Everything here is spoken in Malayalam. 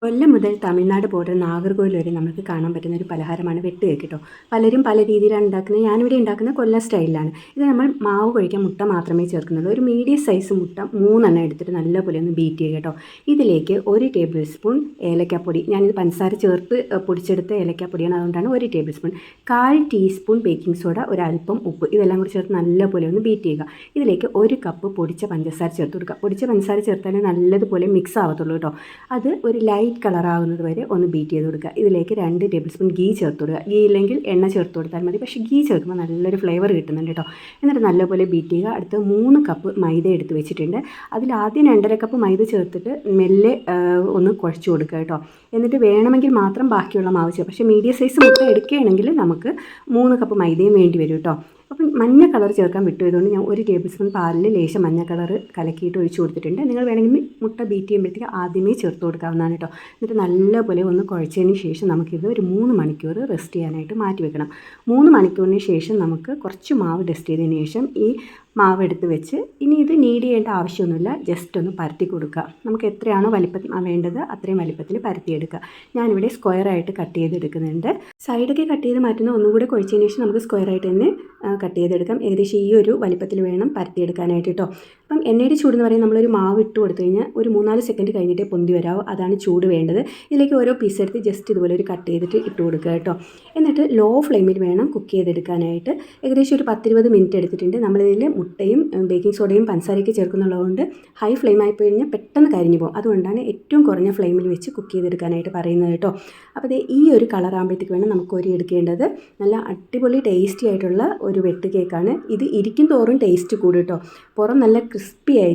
കൊല്ലം മുതൽ തമിഴ്നാട് ബോർഡർ നാഗർകോവിൽ വരെ നമുക്ക് കാണാൻ പറ്റുന്ന ഒരു പലഹാരമാണ് വെട്ട് കേക്ക് കേട്ടോ. പലരും പല രീതിയിലാണ് ഉണ്ടാക്കുന്നത്. ഞാനിവിടെ ഉണ്ടാക്കുന്ന കൊല്ലം സ്റ്റൈലിലാണ്. ഇത് നമ്മൾ മാവ് കുഴിക്കാൻ മുട്ട മാത്രമേ ചേർക്കുന്നുള്ളൂ. ഒരു മീഡിയം സൈസ് മുട്ട 3 എടുത്തിട്ട് നല്ലപോലെ ഒന്ന് ബീറ്റ് ചെയ്യുക കേട്ടോ. ഇതിലേക്ക് 1 ടേബിൾ സ്പൂൺ ഏലക്കാപ്പൊടി, ഞാനിത് പഞ്ചസാര ചേർത്ത് പൊടിച്ചെടുത്ത ഏലക്കാപ്പൊടിയാണ്, അതുകൊണ്ടാണ് 1 table spoon. 1/4 teaspoon baking soda, ഒരല്പം ഉപ്പ്, ഇതെല്ലാം കൂടി ചേർത്ത് നല്ലപോലെ ഒന്ന് ബീറ്റ് ചെയ്യുക. ഇതിലേക്ക് 1 കപ്പ് പൊടിച്ച പഞ്ചസാര ചേർത്ത് കൊടുക്കുക. പൊടിച്ച പഞ്ചസാര ചേർത്താലേ നല്ലതുപോലെ മിക്സ് ആവത്തുള്ളൂ കേട്ടോ. അത് ഒരു ലൈറ്റ് കളറാകുന്നത് വരെ ഒന്ന് ബീറ്റ് ചെയ്ത് കൊടുക്കുക. ഇതിലേക്ക് 2 ടേബിൾ സ്പൂൺ ഗീ ചേർത്ത് കൊടുക്കുക. ഗീ ഇല്ലെങ്കിൽ എണ്ണ ചേർത്ത് കൊടുത്താൽ മതി, പക്ഷേ ഗീ ചേർക്കുമ്പോൾ നല്ലൊരു ഫ്ലേവർ കിട്ടുന്നുണ്ട് കേട്ടോ. എന്നിട്ട് നല്ലപോലെ ബീറ്റ് ചെയ്യുക. അടുത്ത് 3 കപ്പ് മൈദ എടുത്ത് വെച്ചിട്ടുണ്ട്. അതിൽ ആദ്യം 2.5 കപ്പ് മൈദ ചേർത്തിട്ട് മെല്ലെ ഒന്ന് കുഴച്ച് കൊടുക്കുക കേട്ടോ. എന്നിട്ട് വേണമെങ്കിൽ മാത്രം ബാക്കിയുള്ള മാവ് ചേർക്കുക. പക്ഷേ മീഡിയം സൈസ് മുട്ട എടുക്കുകയാണെങ്കിൽ നമുക്ക് 3 കപ്പ് മൈദയും വേണ്ടി വരും കേട്ടോ. അപ്പം മഞ്ഞ കളർ ചേർക്കാൻ വിട്ടുപോയതുകൊണ്ട് ഞാൻ 1 ടേബിൾ സ്പൂൺ പാലിൽ ലേശം മഞ്ഞ കളർ കലക്കിയിട്ട് ഒഴിച്ച് കൊടുത്തിട്ടുണ്ട്. നിങ്ങൾ വേണമെങ്കിൽ മുട്ട ബീറ്റ് ചെയ്യുമ്പോഴത്തേക്ക് ആദ്യമേ ചേർത്ത് കൊടുക്കാവുന്നതാണ് കേട്ടോ. എന്നിട്ട് നല്ലപോലെ ഒന്ന് കുഴച്ചതിന് ശേഷം നമുക്കിത് ഒരു 3 മണിക്കൂർ റെസ്റ്റ് ചെയ്യാനായിട്ട് മാറ്റി വെക്കണം. 3 മണിക്കൂറിന് ശേഷം നമുക്ക് കുറച്ച് മാവ് ഡസ്റ്റ് ചെയ്തതിന് ശേഷം ഈ മാവ് എടുത്ത് വെച്ച്, ഇനി ഇത് നീഡ് ചെയ്യേണ്ട ആവശ്യമൊന്നുമില്ല, ജസ്റ്റ് ഒന്ന് പരത്തി കൊടുക്കുക. നമുക്ക് എത്രയാണോ വലിപ്പം വേണ്ടത് അത്രയും വലിപ്പത്തിൽ പരത്തിയെടുക്കുക. ഞാനിവിടെ സ്ക്വയറായിട്ട് കട്ട് ചെയ്തെടുക്കുന്നുണ്ട്. സൈഡൊക്കെ കട്ട് ചെയ്ത് മാറ്റുന്ന ഒന്നുകൂടെ കുഴച്ചതിന് ശേഷം നമുക്ക് സ്ക്വയറായിട്ട് തന്നെ കട്ട് ചെയ്തെടുക്കാം. ഏകദേശം ഈ ഒരു വലിപ്പത്തിൽ വേണം പരത്തിയെടുക്കാനായിട്ട് കേട്ടോ. അപ്പം എണ്ണയുടെ ചൂട് എന്ന് പറയുന്നത് നമ്മളൊരു മാവ് ഇട്ട് കൊടുത്തു കഴിഞ്ഞാൽ ഒരു 3-4 സെക്കൻഡ് കഴിഞ്ഞിട്ടേ പൊന്തി വരാവൂ. അതാണ് ചൂട് വേണ്ടത്. ഇതിലേക്ക് ഓരോ പീസ് എടുത്ത് ജസ്റ്റ് ഇതുപോലെ ഒരു കട്ട് ചെയ്തിട്ട് ഇട്ട് കൊടുക്കുക കേട്ടോ. എന്നിട്ട് ലോ ഫ്ലെയിമിൽ വേണം കുക്ക് ചെയ്തെടുക്കാനായിട്ട്. ഏകദേശം ഒരു 10-20 മിനിറ്റ് എടുത്തിട്ടുണ്ട്. നമ്മളിതിൽ മുട്ടയും ബേക്കിംഗ് സോഡയും പഞ്ചസാരയൊക്കെ ചേർക്കുന്നുള്ളതുകൊണ്ട് ഹൈ ഫ്ലെയിം ആയി കഴിഞ്ഞാൽ പെട്ടെന്ന് കരിഞ്ഞു പോകും. അതുകൊണ്ടാണ് ഏറ്റവും കുറഞ്ഞ ഫ്ലെയിമിൽ വെച്ച് കുക്ക് ചെയ്തെടുക്കാനായിട്ട് പറയുന്നത് കേട്ടോ. അപ്പോൾ ഈ ഒരു കളർ ആകുമ്പോഴത്തേക്ക് വേണം നമുക്ക് കോരി എടുക്കേണ്ടത്. നല്ല അടിപൊളി ടേസ്റ്റി ആയിട്ടുള്ള ഒരു വെട്ട് കേക്കാണ് ഇത്. ഇരിക്കും തോറും ടേസ്റ്റ് കൂടും കേട്ടോ. പുറം നല്ല ക്രിസ്പി ആയി.